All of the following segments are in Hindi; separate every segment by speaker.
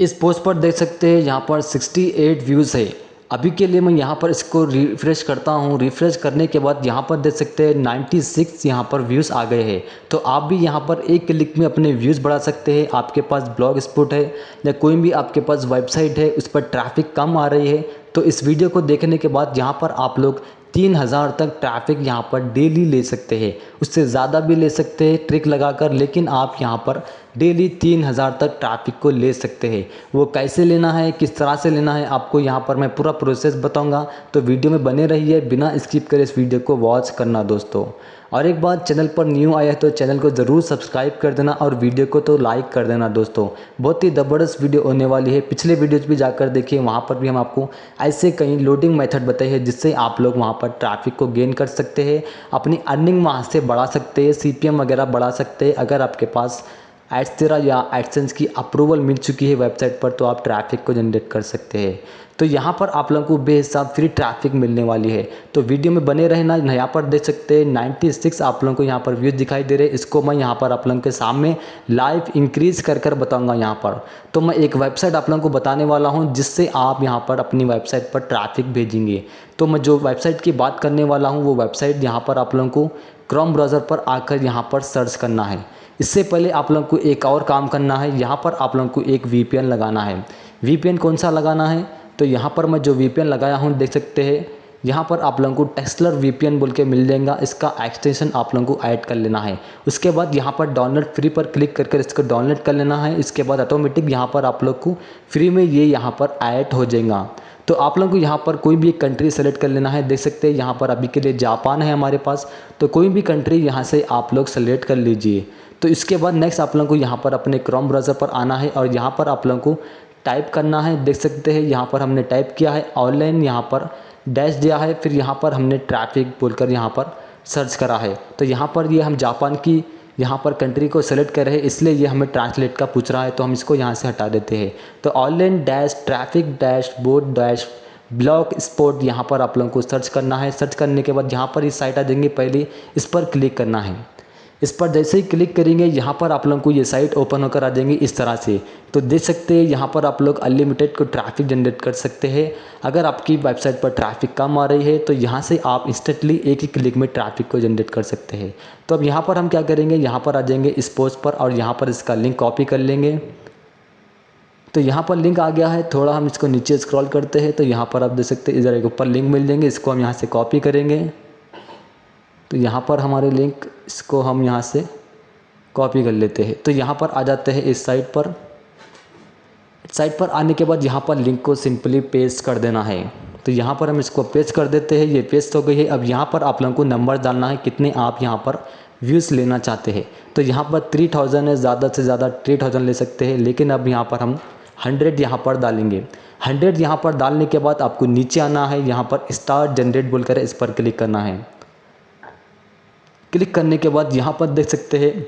Speaker 1: इस पोस्ट पर देख सकते हैं यहाँ पर 68 व्यूज़ है। अभी के लिए मैं यहाँ पर इसको रिफ़्रेश करता हूँ। रिफ़्रेश करने के बाद यहाँ पर देख सकते हैं 96 यहाँ पर व्यूज़ आ गए हैं। तो आप भी यहाँ पर एक क्लिक में अपने व्यूज़ बढ़ा सकते हैं। आपके पास ब्लॉग स्पॉट है या कोई भी आपके पास वेबसाइट है, उस पर ट्रैफिक कम आ रही है, तो इस वीडियो को देखने के बाद यहाँ पर आप लोग 3000 तक ट्रैफिक यहाँ पर डेली ले सकते हैं। उससे ज़्यादा भी ले सकते हैं ट्रिक लगाकर, लेकिन आप यहाँ पर डेली 3000 तक ट्रैफिक को ले सकते हैं। वो कैसे लेना है, किस तरह से लेना है, आपको यहाँ पर मैं पूरा प्रोसेस बताऊँगा। तो वीडियो में बने रहिए, बिना स्किप करे इस वीडियो को वॉच करना दोस्तों। और एक बात, चैनल पर न्यू आया है तो चैनल को ज़रूर सब्सक्राइब कर देना और वीडियो को तो लाइक कर देना दोस्तों। बहुत ही ज़बरदस्त वीडियो होने वाली है। पिछले वीडियोज़ भी जाकर देखिए, वहाँ पर भी हम आपको ऐसे कई लोडिंग मेथड बताए हैं जिससे आप लोग वहाँ पर ट्रैफिक को गेन कर सकते हैं, अपनी अर्निंग वहाँ से बढ़ा सकते हैं, CPM वगैरह बढ़ा सकते हैं। अगर आपके पास एड्सटेरा या एडसेंस की अप्रूवल मिल चुकी है वेबसाइट पर, तो आप ट्रैफिक को जनरेट कर सकते हैं। तो यहाँ पर आप लोगों को बेहिसाब फ्री ट्रैफिक मिलने वाली है। तो वीडियो में बने रहना। यहाँ पर देख सकते हैं 96 आप लोगों को यहाँ पर व्यूज़ दिखाई दे रहे हैं। इसको मैं यहाँ पर आप लोगों के सामने लाइव इंक्रीज़ कर बताऊँगा यहाँ पर। तो मैं एक वेबसाइट आप लोगों को बताने वाला हूँ जिससे आप यहाँ पर अपनी वेबसाइट पर ट्रैफिक भेजेंगे। तो मैं जो वेबसाइट की बात करने वाला हूँ वो वेबसाइट यहाँ पर आप लोगों को क्रोम ब्राउज़र पर आकर यहाँ पर सर्च करना है। इससे पहले आप लोगों को एक और काम करना है। यहाँ पर आप लोगों को एक VPN लगाना है। VPN कौन सा लगाना है, तो यहाँ पर मैं जो VPN लगाया हूँ देख सकते हैं, यहाँ पर आप लोगों को टेस्लर VPN बोल के मिल जाएगा। इसका एक्सटेंशन आप लोगों को ऐड कर लेना है। उसके बाद यहाँ पर डाउनलोड फ्री पर क्लिक करके इसको डाउनलोड कर लेना है। इसके बाद ऑटोमेटिक यहाँ पर आप लोग को फ्री में ये यहाँ पर ऐड हो जाएगा। तो आप लोगों को यहाँ पर कोई भी एक कंट्री सेलेक्ट कर लेना है। देख सकते हैं यहाँ पर अभी के लिए जापान है हमारे पास, तो कोई भी कंट्री यहाँ से आप लोग सेलेक्ट कर लीजिए। तो इसके बाद नेक्स्ट आप लोगों को यहाँ पर अपने क्रोम ब्राउज़र पर आना है और यहाँ पर आप लोगों को टाइप करना है। देख सकते हैं यहाँ पर हमने टाइप किया है ऑनलाइन, यहाँ पर डैश दिया है, फिर यहाँ पर हमने ट्रैफिक बोलकर यहाँ पर सर्च करा है। तो यहाँ पर ये हम जापान की यहाँ पर कंट्री को सेलेक्ट कर रहे हैं, इसलिए ये हमें ट्रांसलेट का पूछ रहा है, तो हम इसको यहाँ से हटा देते हैं। तो online dash traffic dash board dash blog spot यहाँ पर आप लोगों को सर्च करना है। सर्च करने के बाद यहाँ पर इस साइट आ जाएंगे, पहले इस पर क्लिक करना है। इस पर जैसे ही क्लिक करेंगे यहाँ पर आप लोगों को ये साइट ओपन होकर आ जाएंगी इस तरह से। तो देख सकते हैं यहाँ पर आप लोग अनलिमिटेड को ट्रैफिक जनरेट कर सकते हैं। अगर आपकी वेबसाइट पर ट्रैफिक कम आ रही है तो यहाँ से आप इंस्टेंटली एक ही क्लिक में ट्रैफिक को जनरेट कर सकते हैं। तो अब यहाँ पर हम क्या करेंगे, यहाँ पर आ जाएंगे इस पोस्ट पर और यहाँ पर इसका लिंक कॉपी कर लेंगे। तो यहाँ पर लिंक आ गया है, थोड़ा हम इसको नीचे स्क्रॉल करते हैं तो यहाँ पर आप देख सकते हैं इधर एक ऊपर लिंक मिल जाएंगे। इसको हम यहाँ से कॉपी करेंगे। तो यहाँ पर हमारे लिंक, इसको हम यहाँ से कॉपी कर लेते हैं। तो यहाँ पर आ जाते हैं इस साइट पर। साइट पर आने के बाद यहाँ पर लिंक को सिंपली पेस्ट कर देना है। तो यहाँ पर हम इसको पेस्ट कर देते हैं। ये पेस्ट हो गई है। अब यहाँ पर आप लोगों को नंबर डालना है, कितने आप यहाँ पर व्यूज़ लेना चाहते हैं। तो यहाँ पर 3000 है, ज़्यादा से ज़्यादा 3000 ले सकते हैं, लेकिन अब यहाँ पर हम 100 यहाँ पर डालेंगे। 100 यहाँ पर डालने के बाद आपको नीचे आना है, यहाँ पर स्टार्ट जनरेट बोलकर इस पर क्लिक करना है। क्लिक करने के बाद यहाँ पर देख सकते हैं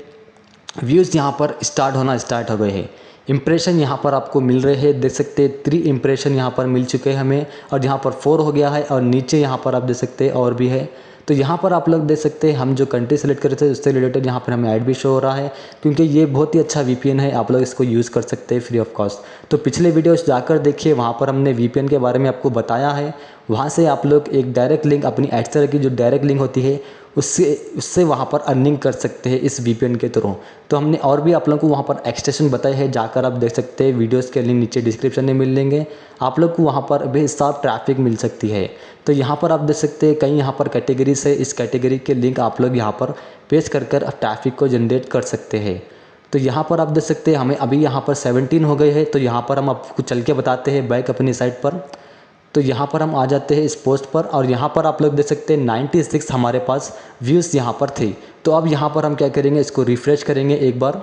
Speaker 1: व्यूज़ यहाँ पर स्टार्ट हो गए हैं। इंप्रेशन यहाँ पर आपको मिल रहे हैं, देख सकते हैं 3 इंप्रेशन यहाँ पर मिल चुके हैं हमें, और यहाँ पर 4 हो गया है और नीचे यहाँ पर आप देख सकते हैं और भी है। तो यहाँ पर आप लोग देख सकते हैं हम जो कंट्री सेलेक्ट कर रहे थे उससे रिलेटेड यहाँ पर हमें ऐड भी शो हो रहा है, क्योंकि ये बहुत ही अच्छा VPN है। आप लोग इसको यूज़ कर सकते हैं फ्री ऑफ कॉस्ट। तो पिछले वीडियोस जाकर देखिए, वहाँ पर हमने VPN के बारे में आपको बताया है। वहाँ से आप लोग एक डायरेक्ट लिंक, अपनी एड्सटेरा की जो डायरेक्ट लिंक होती है उससे वहाँ पर अर्निंग कर सकते हैं इस VPN के थ्रू। तो हमने और भी आप लोगों को वहाँ पर एक्सटेंशन बताए हैं, जाकर आप देख सकते हैं। वीडियोस के लिंक नीचे डिस्क्रिप्शन में मिल लेंगे। आप लोग को वहाँ पर बेहिसाब ट्रैफिक मिल सकती है। तो यहाँ पर आप देख सकते हैं कई यहाँ पर कैटेगरीज है, इस कैटेगरी के लिंक आप लोग यहाँ पर पेस्ट कर ट्रैफिक को जनरेट कर सकते हैं। तो यहाँ पर आप देख सकते हैं हमें अभी यहाँ पर 17 हो गए हैं। तो यहाँ पर हम आपको चल के बताते हैं बैक अपनी साइट पर। तो यहाँ पर हम आ जाते हैं इस पोस्ट पर और यहाँ पर आप लोग देख सकते हैं 96 हमारे पास व्यूज़ यहाँ पर थे। तो अब यहाँ पर हम क्या करेंगे, इसको रिफ़्रेश करेंगे एक बार।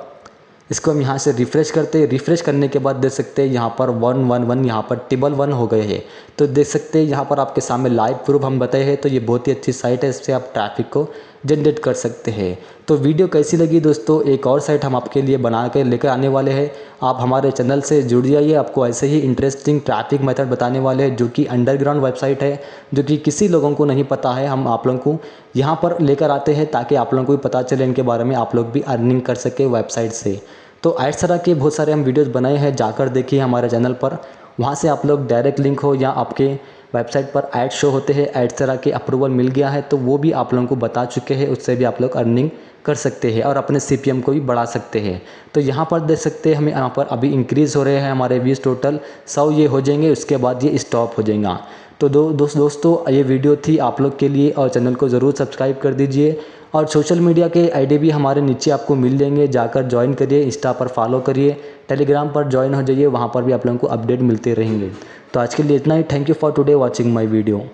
Speaker 1: इसको हम यहाँ से रिफ़्रेश करते हैं। रिफ़्रेश करने के बाद देख सकते हैं यहाँ पर 111 यहाँ पर टिबल 1 हो गए हैं। तो देख सकते हैं यहाँ पर आपके सामने लाइव प्रूफ हम बताए हैं। तो ये बहुत ही अच्छी साइट है, इससे आप ट्रैफिक को जनरेट कर सकते हैं। तो वीडियो कैसी लगी दोस्तों, एक और साइट हम आपके लिए बना कर लेकर आने वाले हैं। आप हमारे चैनल से जुड़ जाइए, आपको ऐसे ही इंटरेस्टिंग ट्रैफिक मेथड बताने वाले हैं, जो कि अंडरग्राउंड वेबसाइट है, जो कि किसी लोगों को नहीं पता है। हम आप लोगों को यहाँ पर लेकर आते हैं ताकि आप लोगों को भी पता चले इनके बारे में, आप लोग भी अर्निंग कर सके वेबसाइट से। तो इस तरह के बहुत सारे हम वीडियोस बनाए हैं, जाकर देखिए हमारे चैनल पर। वहाँ से आप लोग डायरेक्ट लिंक हो या आपके वेबसाइट पर ऐड शो होते हैं, ऐड तरह के अप्रूवल मिल गया है तो वो भी आप लोगों को बता चुके हैं, उससे भी आप लोग अर्निंग कर सकते हैं और अपने CPM को भी बढ़ा सकते हैं। तो यहाँ पर देख सकते हैं हमें यहाँ पर अभी इंक्रीज़ हो रहे हैं हमारे व्यूज़, टोटल 100 ये हो जाएंगे, उसके बाद ये स्टॉप हो जाएगा। तो दोस्तों ये वीडियो थी आप लोग के लिए, और चैनल को ज़रूर सब्सक्राइब कर दीजिए। और सोशल मीडिया के आईडी भी हमारे नीचे आपको मिल जाएंगे, जाकर ज्वाइन करिए, इंस्टा पर फॉलो करिए, टेलीग्राम पर ज्वाइन हो जाइए, वहाँ पर भी आप लोगों को अपडेट मिलते रहेंगे। तो आज के लिए इतना ही। Thank you for today watching my video.